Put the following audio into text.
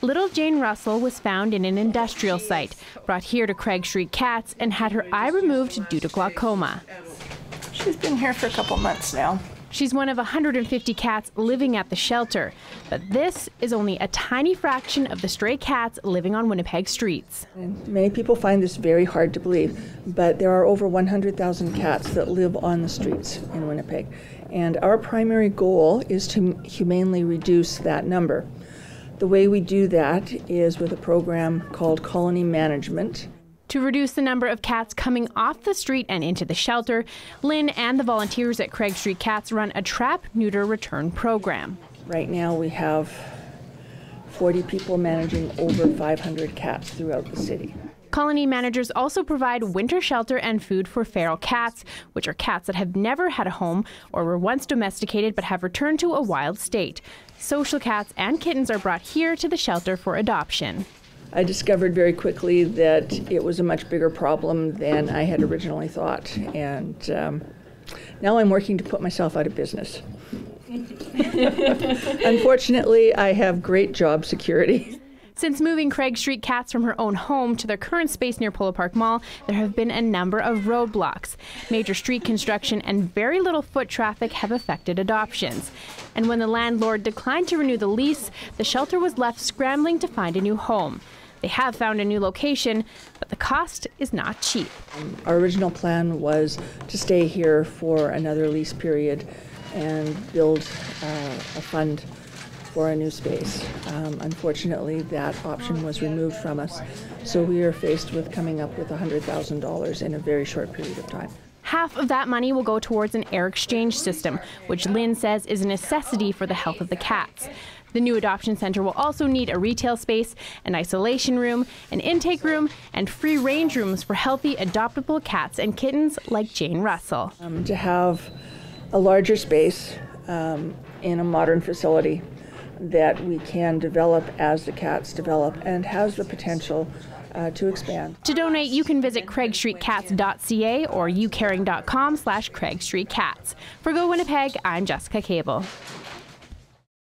Little Jane Russell was found in an industrial site, brought here to Craig Street Cats, and had her eye removed due to glaucoma. She's been here for a couple months now. She's one of 150 cats living at the shelter, but this is only a tiny fraction of the stray cats living on Winnipeg streets. And many people find this very hard to believe, but there are over 100,000 cats that live on the streets in Winnipeg. And our primary goal is to humanely reduce that number. The way we do that is with a program called Colony Management. To reduce the number of cats coming off the street and into the shelter, Lynn and the volunteers at Craig Street Cats run a trap, neuter, return program. Right now we have 40 people managing over 500 cats throughout the city. Colony managers also provide winter shelter and food for feral cats, which are cats that have never had a home or were once domesticated but have returned to a wild state. Social cats and kittens are brought here to the shelter for adoption. I discovered very quickly that it was a much bigger problem than I had originally thought, and now I'm working to put myself out of business. Unfortunately, I have great job security. Since moving Craig Street Cats from her own home to their current space near Polo Park Mall, there have been a number of roadblocks. Major street construction and very little foot traffic have affected adoptions. And when the landlord declined to renew the lease, the shelter was left scrambling to find a new home. They have found a new location, but the cost is not cheap. Our original plan was to stay here for another lease period and build a fund for a new space. Unfortunately, that option was removed from us, so we are faced with coming up with $100,000 in a very short period of time. Half of that money will go towards an air exchange system, which Lynn says is a necessity for the health of the cats. The new adoption center will also need a retail space, an isolation room, an intake room, and free range rooms for healthy, adoptable cats and kittens like Jane Russell. To have a larger space in a modern facility that we can develop as the cats develop and has the potential to expand. To donate, you can visit craigstreetcats.ca or youcaring.com/craigstreetcats. For Go Winnipeg, I'm Jessica Cable.